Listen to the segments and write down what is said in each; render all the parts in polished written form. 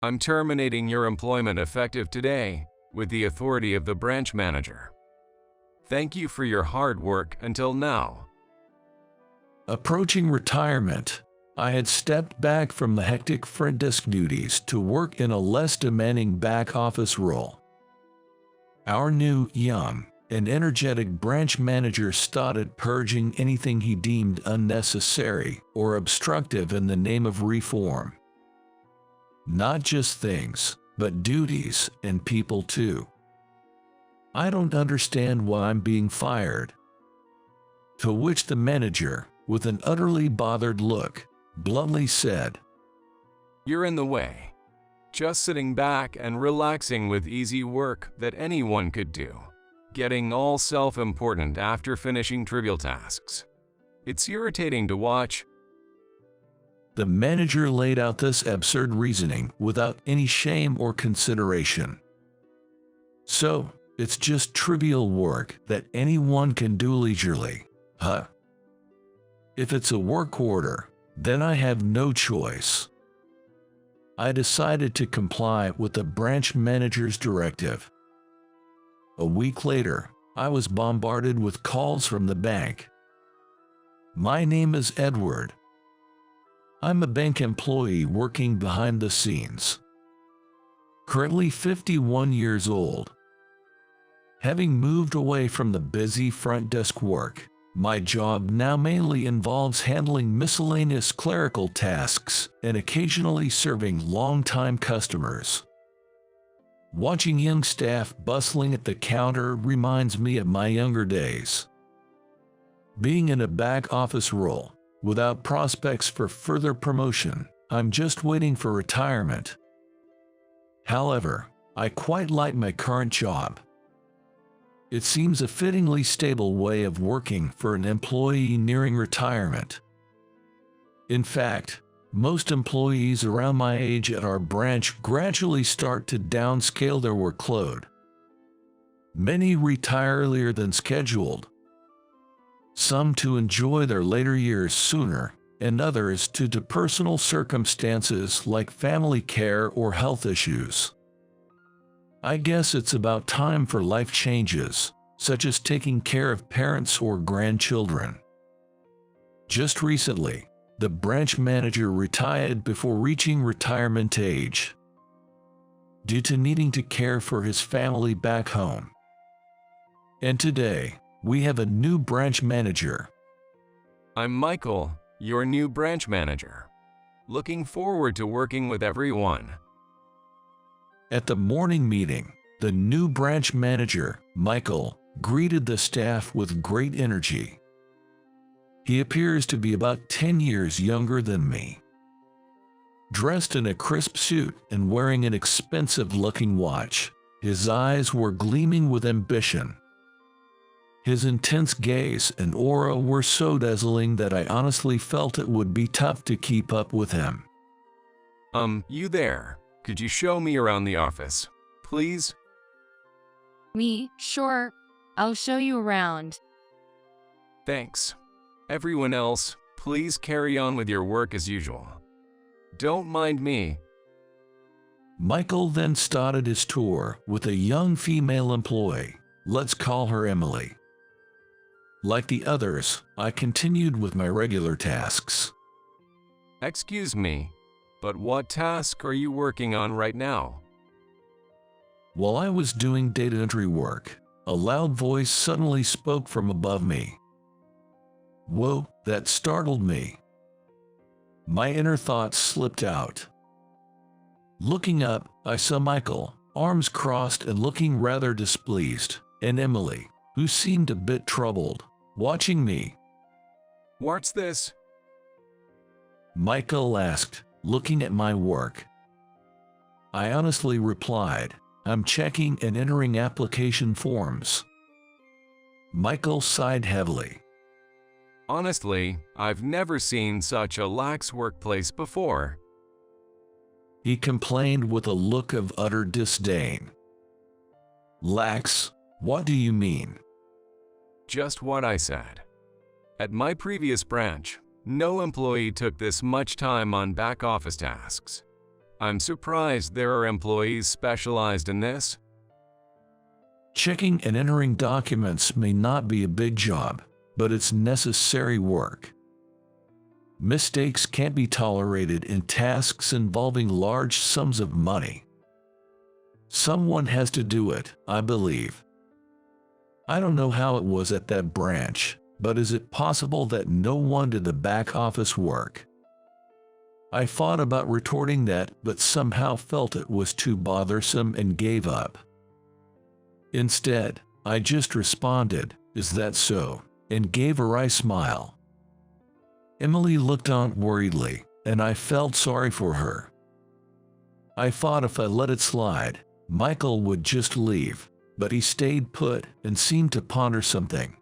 I'm terminating your employment effective today with the authority of the branch manager. Thank you for your hard work until now. Approaching retirement, I had stepped back from the hectic front desk duties to work in a less demanding back office role. Our new, young, and energetic branch manager started purging anything he deemed unnecessary or obstructive in the name of reform. Not just things, but duties and people too. I don't understand why I'm being fired. To which the manager, with an utterly bothered look, bluntly said, You're in the way. Just sitting back and relaxing with easy work that anyone could do. Getting all self-important after finishing trivial tasks. It's irritating to watch. The manager laid out this absurd reasoning without any shame or consideration. So, it's just trivial work that anyone can do leisurely, huh? If it's a work order, then I have no choice. I decided to comply with the branch manager's directive. A week later, I was bombarded with calls from the bank. My name is Edward. I'm a bank employee working behind the scenes. Currently 51 years old. Having moved away from the busy front desk work, my job now mainly involves handling miscellaneous clerical tasks and occasionally serving long-time customers. Watching young staff bustling at the counter reminds me of my younger days. Being in a back office role, without prospects for further promotion, I'm just waiting for retirement. However, I quite like my current job. It seems a fittingly stable way of working for an employee nearing retirement. In fact, most employees around my age at our branch gradually start to downscale their workload. Many retire earlier than scheduled. Some to enjoy their later years sooner, and others due to personal circumstances like family care or health issues. I guess it's about time for life changes, such as taking care of parents or grandchildren. Just recently, the branch manager retired before reaching retirement age, due to needing to care for his family back home. And today, we have a new branch manager. I'm Michael, your new branch manager. Looking forward to working with everyone. At the morning meeting, the new branch manager, Michael, greeted the staff with great energy. He appears to be about 10 years younger than me. Dressed in a crisp suit and wearing an expensive-looking watch, his eyes were gleaming with ambition. His intense gaze and aura were so dazzling that I honestly felt it would be tough to keep up with him. You there? Could you show me around the office, please? Me? Sure. I'll show you around. Thanks. Everyone else, please carry on with your work as usual. Don't mind me. Michael then started his tour with a young female employee. Let's call her Emily. Like the others, I continued with my regular tasks. Excuse me, but what task are you working on right now? While I was doing data entry work, a loud voice suddenly spoke from above me. Whoa, that startled me. My inner thoughts slipped out. Looking up, I saw Michael, arms crossed and looking rather displeased, and Emily, who seemed a bit troubled, watching me. What's this? Michael asked, looking at my work. I honestly replied, I'm checking and entering application forms. Michael sighed heavily. Honestly, I've never seen such a lax workplace before. He complained with a look of utter disdain. Lax? What do you mean? Just what I said. At my previous branch, no employee took this much time on back office tasks. I'm surprised there are employees specialized in this. Checking and entering documents may not be a big job, but it's necessary work. Mistakes can't be tolerated in tasks involving large sums of money. Someone has to do it, I believe. I don't know how it was at that branch, but is it possible that no one did the back office work? I thought about retorting that, but somehow felt it was too bothersome and gave up. Instead, I just responded, "Is that so?" and gave a wry smile. Emily looked on worriedly, and I felt sorry for her. I thought if I let it slide, Michael would just leave, but he stayed put and seemed to ponder something.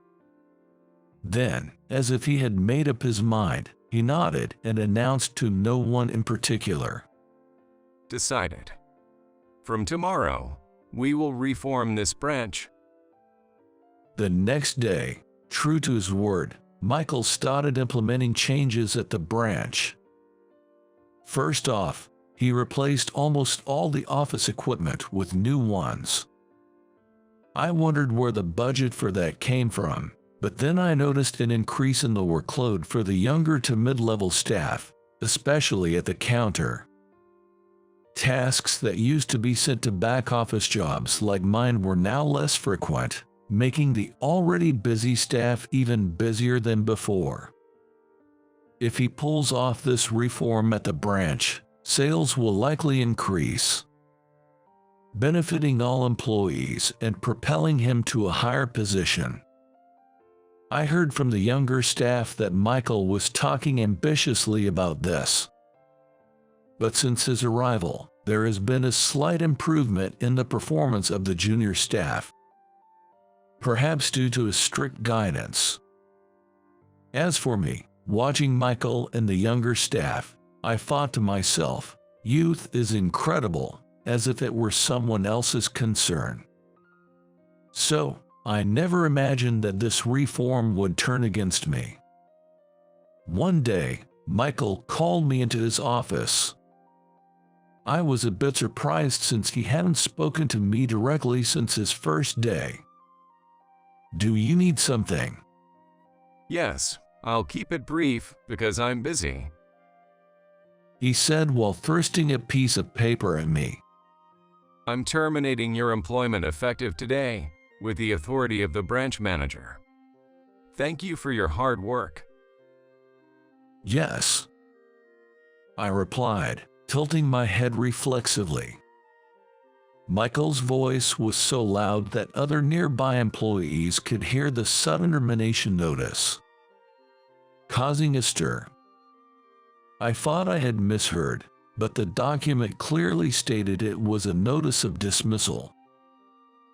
Then, as if he had made up his mind, he nodded and announced to no one in particular, Decided. From tomorrow, we will reform this branch. The next day, true to his word, Michael started implementing changes at the branch. First off, he replaced almost all the office equipment with new ones. I wondered where the budget for that came from, but then I noticed an increase in the workload for the younger to mid-level staff, especially at the counter. Tasks that used to be sent to back-office jobs like mine were now less frequent, making the already busy staff even busier than before. If he pulls off this reform at the branch, sales will likely increase, benefiting all employees and propelling him to a higher position. I heard from the younger staff that Michael was talking ambitiously about this. But since his arrival, there has been a slight improvement in the performance of the junior staff, perhaps due to his strict guidance. As for me, watching Michael and the younger staff, I thought to myself, youth is incredible, as if it were someone else's concern. So, I never imagined that this reform would turn against me. One day, Michael called me into his office. I was a bit surprised since he hadn't spoken to me directly since his first day. "Do you need something?" Yes, I'll keep it brief because I'm busy. he said while thrusting a piece of paper at me. I'm terminating your employment effective today with the authority of the branch manager. Thank you for your hard work. "Yes," I replied, tilting my head reflexively. Michael's voice was so loud that other nearby employees could hear the sudden termination notice, causing a stir. I thought I had misheard, but the document clearly stated it was a notice of dismissal.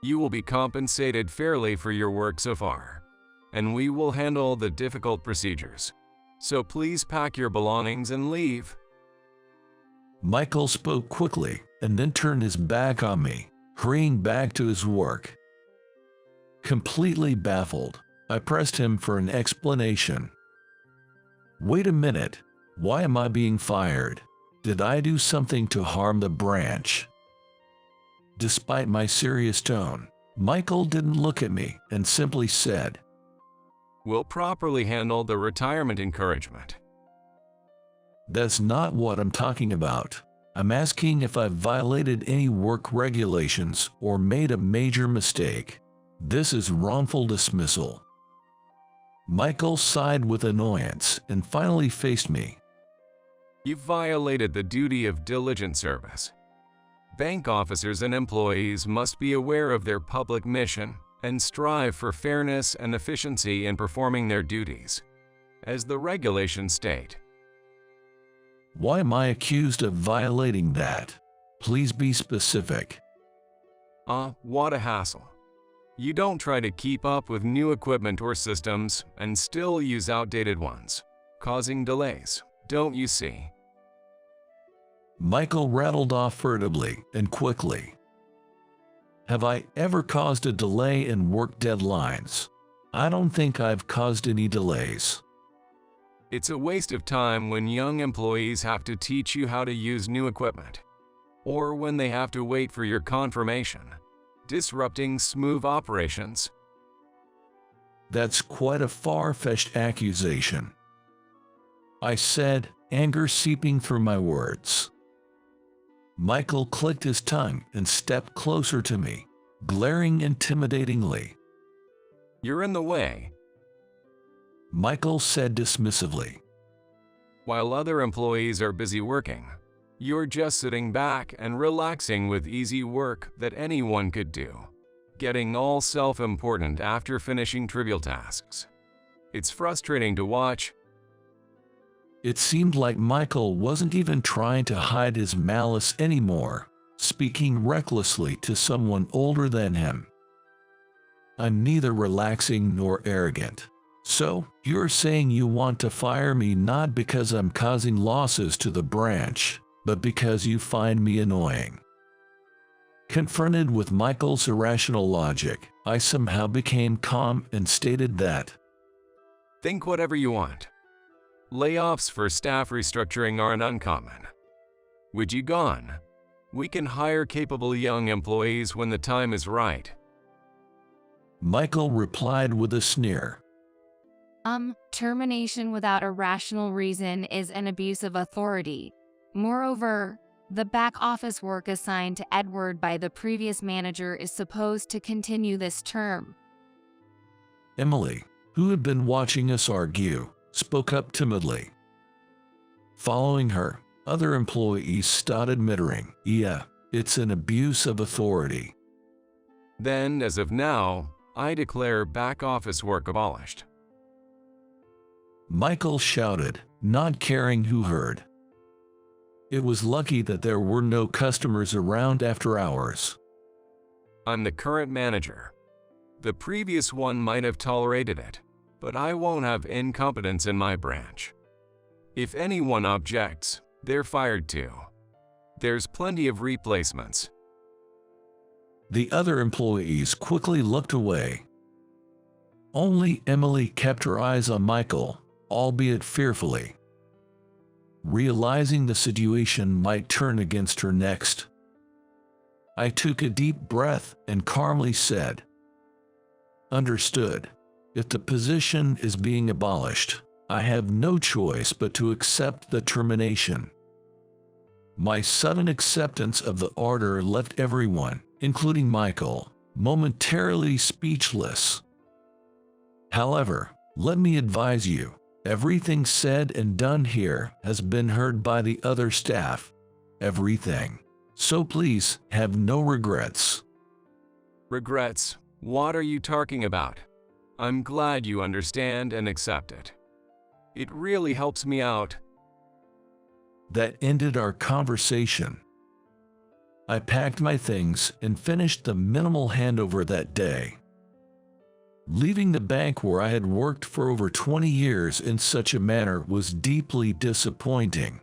You will be compensated fairly for your work so far, and we will handle the difficult procedures. So please pack your belongings and leave. Michael spoke quickly and then turned his back on me, hurrying back to his work. Completely baffled, I pressed him for an explanation. "Wait a minute, why am I being fired? Did I do something to harm the branch?" Despite my serious tone, Michael didn't look at me and simply said, We'll properly handle the retirement encouragement. "That's not what I'm talking about. I'm asking if I've violated any work regulations or made a major mistake. This is wrongful dismissal." Michael sighed with annoyance and finally faced me. You've violated the duty of diligent service. Bank officers and employees must be aware of their public mission and strive for fairness and efficiency in performing their duties, as the regulations state. "Why am I accused of violating that? Please be specific." What a hassle. You don't try to keep up with new equipment or systems and still use outdated ones, causing delays, don't you see? Michael rattled off furtively and quickly. Have I ever caused a delay in work deadlines? I don't think I've caused any delays. It's a waste of time when young employees have to teach you how to use new equipment. or when they have to wait for your confirmation, disrupting smooth operations. That's quite a far-fetched accusation, I said, anger seeping through my words. Michael clicked his tongue and stepped closer to me, glaring intimidatingly. You're in the way. Michael said dismissively. While other employees are busy working, you're just sitting back and relaxing with easy work that anyone could do, getting all self-important after finishing trivial tasks. It's frustrating to watch. It seemed like Michael wasn't even trying to hide his malice anymore, speaking recklessly to someone older than him. I'm neither relaxing nor arrogant. So, you're saying you want to fire me not because I'm causing losses to the branch, but because you find me annoying. Confronted with Michael's irrational logic, I somehow became calm and stated that, Think whatever you want. Layoffs for staff restructuring aren't uncommon. Would you gone? We can hire capable young employees when the time is right. Michael replied with a sneer. Termination without a rational reason is an abuse of authority. Moreover, the back office work assigned to Edward by the previous manager is supposed to continue this term. Emily, who had been watching us argue, spoke up timidly. Following her, other employees started muttering, "Yeah, it's an abuse of authority." Then, as of now, I declare back office work abolished. Michael shouted, not caring who heard. It was lucky that there were no customers around after hours. I'm the current manager. The previous one might have tolerated it, but I won't have incompetence in my branch. If anyone objects, they're fired too. There's plenty of replacements. The other employees quickly looked away. Only Emily kept her eyes on Michael, albeit fearfully, realizing the situation might turn against her next. I took a deep breath and calmly said, "Understood. If the position is being abolished, I have no choice but to accept the termination." My sudden acceptance of the order left everyone, including Michael, momentarily speechless. However, let me advise you, everything said and done here has been heard by the other staff. Everything. So please have no regrets. Regrets? What are you talking about? I'm glad you understand and accept it. It really helps me out. That ended our conversation. I packed my things and finished the minimal handover that day. Leaving the bank where I had worked for over 20 years in such a manner was deeply disappointing.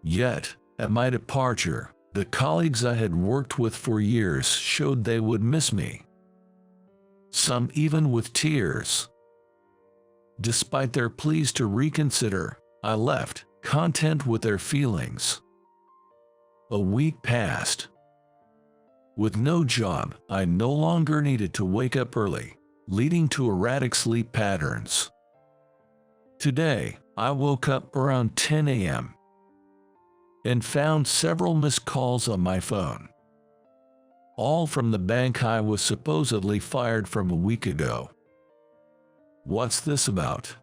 Yet, at my departure, the colleagues I had worked with for years showed they would miss me. Some even with tears. Despite their pleas to reconsider, I left, content with their feelings. A week passed. With no job, I no longer needed to wake up early, leading to erratic sleep patterns. Today, I woke up around 10 a.m. and found several missed calls on my phone. All from the bank I was supposedly fired from a week ago. What's this about?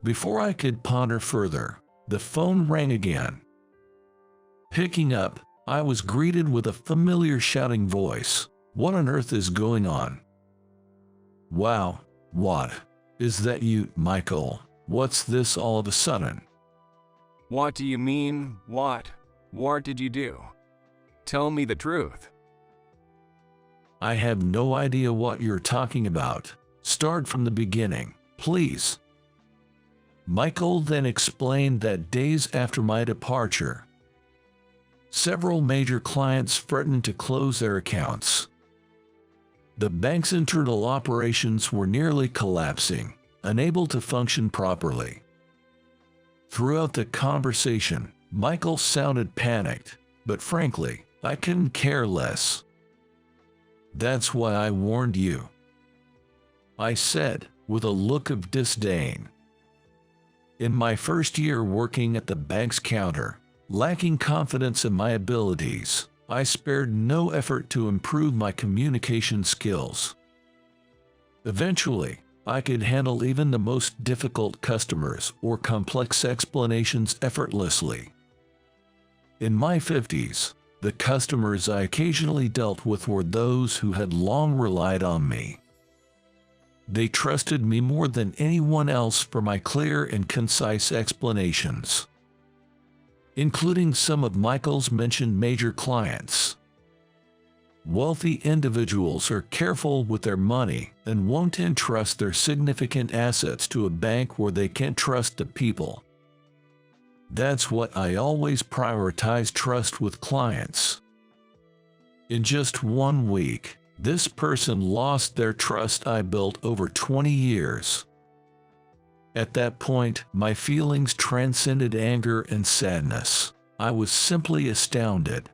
Before I could ponder further, the phone rang again. Picking up, I was greeted with a familiar shouting voice. What on earth is going on? Wow, what? Is that you, Michael? What's this all of a sudden? What do you mean, what? What did you do? Tell me the truth. I have no idea what you're talking about. Start from the beginning, please. Michael then explained that days after my departure, several major clients threatened to close their accounts. The bank's internal operations were nearly collapsing, unable to function properly. Throughout the conversation, Michael sounded panicked, but frankly, I couldn't care less. "That's why I warned you," I said, with a look of disdain. In my first year working at the bank's counter, lacking confidence in my abilities, I spared no effort to improve my communication skills. Eventually, I could handle even the most difficult customers or complex explanations effortlessly. In my 50s, the customers I occasionally dealt with were those who had long relied on me. They trusted me more than anyone else for my clear and concise explanations, including some of Michael's mentioned major clients. Wealthy individuals are careful with their money and won't entrust their significant assets to a bank where they can't trust the people. That's what I always prioritize: trust with clients. In just 1 week, this person lost their trust I built over 20 years. At that point, my feelings transcended anger and sadness. I was simply astounded.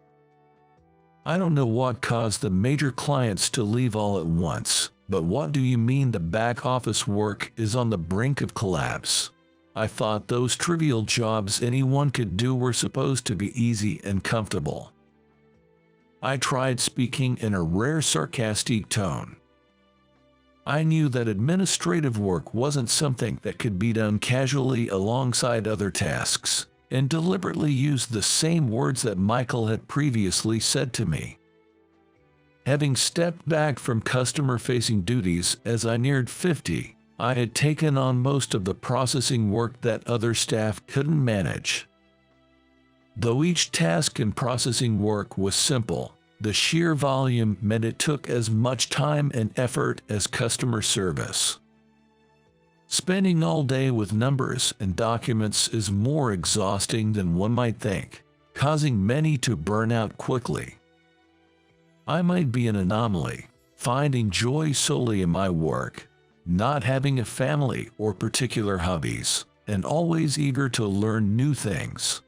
I don't know what caused the major clients to leave all at once, but what do you mean the back office work is on the brink of collapse? I thought those trivial jobs anyone could do were supposed to be easy and comfortable. I tried speaking in a rare sarcastic tone. I knew that administrative work wasn't something that could be done casually alongside other tasks, and deliberately used the same words that Michael had previously said to me. Having stepped back from customer-facing duties as I neared 50, I had taken on most of the processing work that other staff couldn't manage. Though each task in processing work was simple, the sheer volume meant it took as much time and effort as customer service. Spending all day with numbers and documents is more exhausting than one might think, causing many to burn out quickly. I might be an anomaly, finding joy solely in my work, not having a family or particular hobbies, and always eager to learn new things.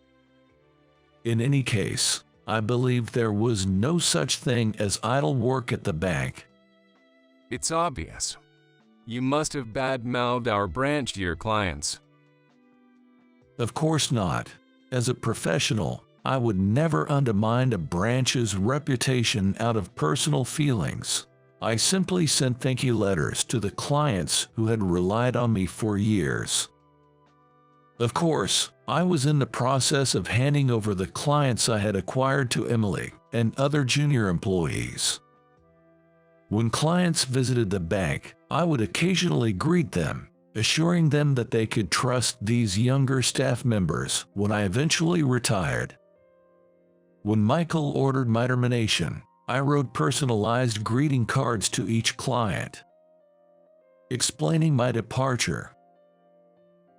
In any case, I believe there was no such thing as idle work at the bank. It's obvious. You must have bad-mouthed our branch to your clients. Of course not. As a professional, I would never undermine a branch's reputation out of personal feelings. I simply sent thank you letters to the clients who had relied on me for years. Of course, I was in the process of handing over the clients I had acquired to Emily and other junior employees. When clients visited the bank, I would occasionally greet them, assuring them that they could trust these younger staff members when I eventually retired. When Michael ordered my termination, I wrote personalized greeting cards to each client, explaining my departure.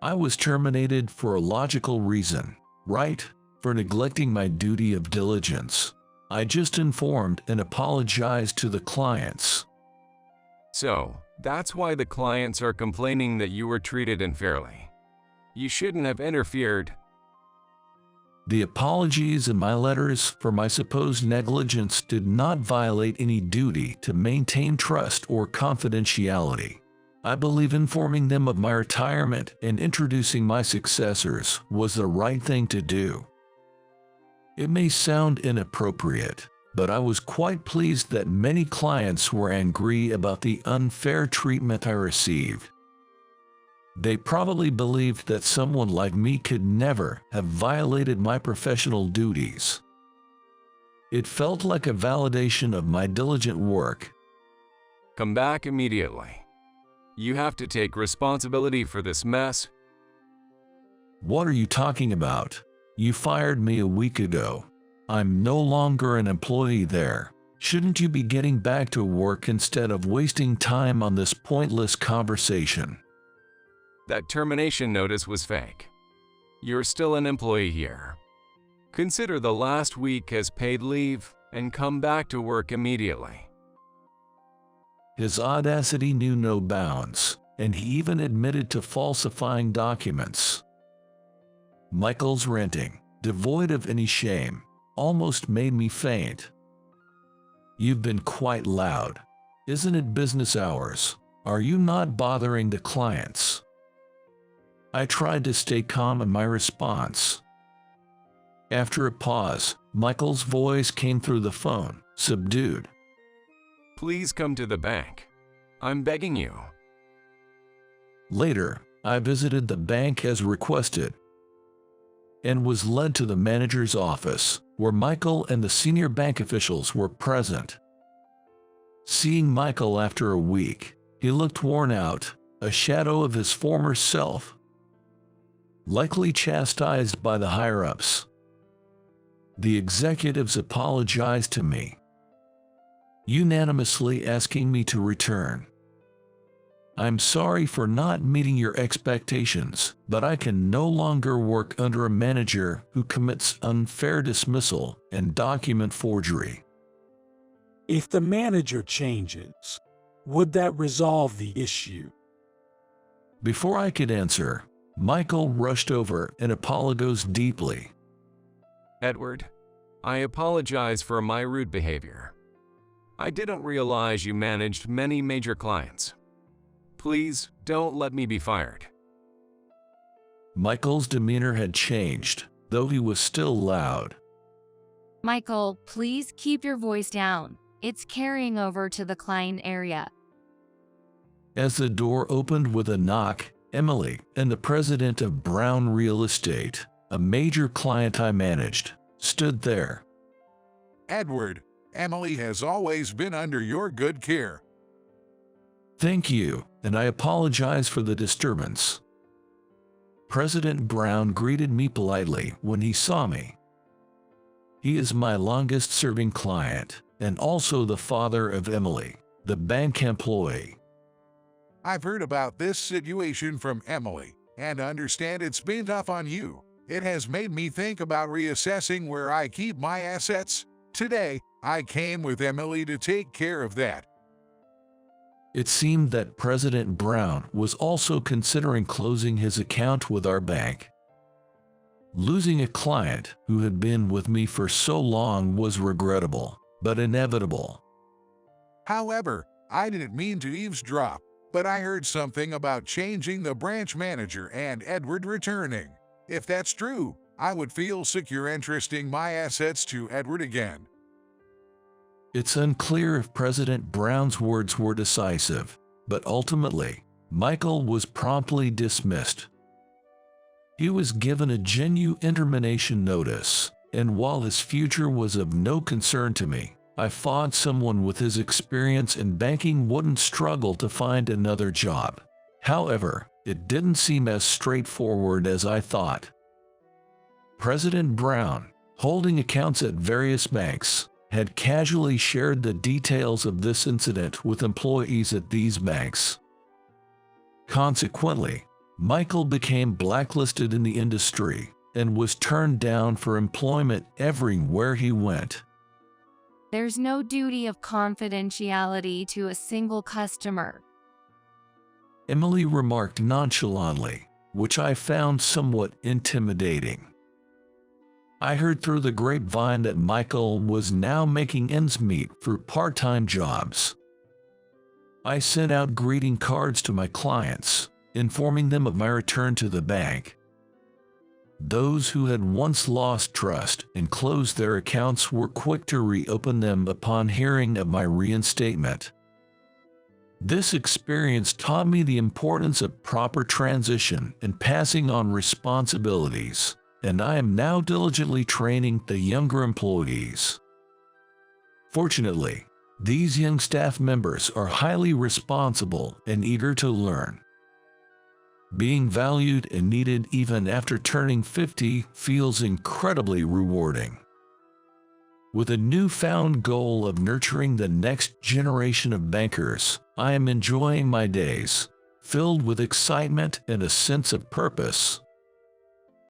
I was terminated for a logical reason, right? For neglecting my duty of diligence. I just informed and apologized to the clients. So, that's why the clients are complaining that you were treated unfairly. You shouldn't have interfered. The apologies in my letters for my supposed negligence did not violate any duty to maintain trust or confidentiality. I believe informing them of my retirement and introducing my successors was the right thing to do. It may sound inappropriate, but I was quite pleased that many clients were angry about the unfair treatment I received. They probably believed that someone like me could never have violated my professional duties. It felt like a validation of my diligent work. Come back immediately. You have to take responsibility for this mess. What are you talking about? You fired me a week ago. I'm no longer an employee there. Shouldn't you be getting back to work instead of wasting time on this pointless conversation? That termination notice was fake. You're still an employee here. Consider the last week as paid leave and come back to work immediately. His audacity knew no bounds, and he even admitted to falsifying documents. Michael's ranting, devoid of any shame, almost made me faint. "You've been quite loud. Isn't it business hours? Are you not bothering the clients?" I tried to stay calm in my response. After a pause, Michael's voice came through the phone, subdued. Please come to the bank. I'm begging you. Later, I visited the bank as requested and was led to the manager's office, where Michael and the senior bank officials were present. Seeing Michael after a week, he looked worn out, a shadow of his former self, likely chastised by the higher-ups. The executives apologized to me, unanimously asking me to return. "I'm sorry for not meeting your expectations, but I can no longer work under a manager who commits unfair dismissal and document forgery." If the manager changes, would that resolve the issue? Before I could answer, Michael rushed over and apologized deeply. Edward, I apologize for my rude behavior. I didn't realize you managed many major clients. Please don't let me be fired. Michael's demeanor had changed, though he was still loud. Michael, please keep your voice down. It's carrying over to the client area. As the door opened with a knock, Emily and the president of Brown Real Estate, a major client I managed, stood there. "Edward, Emily has always been under your good care." "Thank you, and I apologize for the disturbance." President Brown greeted me politely when he saw me. He is my longest-serving client, and also the father of Emily, the bank employee. "I've heard about this situation from Emily, and understand it's been tough on you. It has made me think about reassessing where I keep my assets. Today, I came with Emily to take care of that." It seemed that President Brown was also considering closing his account with our bank. Losing a client who had been with me for so long was regrettable, but inevitable. "However, I didn't mean to eavesdrop, but I heard something about changing the branch manager and Edward returning. If that's true, I would feel secure entrusting my assets to Edward again." It's unclear if President Brown's words were decisive, but ultimately, Michael was promptly dismissed. He was given a genuine termination notice, and while his future was of no concern to me, I thought someone with his experience in banking wouldn't struggle to find another job. However, it didn't seem as straightforward as I thought. President Brown, holding accounts at various banks, had casually shared the details of this incident with employees at these banks. Consequently, Michael became blacklisted in the industry and was turned down for employment everywhere he went. There's no duty of confidentiality to a single customer. Emily remarked nonchalantly, which I found somewhat intimidating. I heard through the grapevine that Michael was now making ends meet through part-time jobs. I sent out greeting cards to my clients, informing them of my return to the bank. Those who had once lost trust and closed their accounts were quick to reopen them upon hearing of my reinstatement. This experience taught me the importance of proper transition and passing on responsibilities, and I am now diligently training the younger employees. Fortunately, these young staff members are highly responsible and eager to learn. Being valued and needed even after turning 50 feels incredibly rewarding. With a newfound goal of nurturing the next generation of bankers, I am enjoying my days, filled with excitement and a sense of purpose.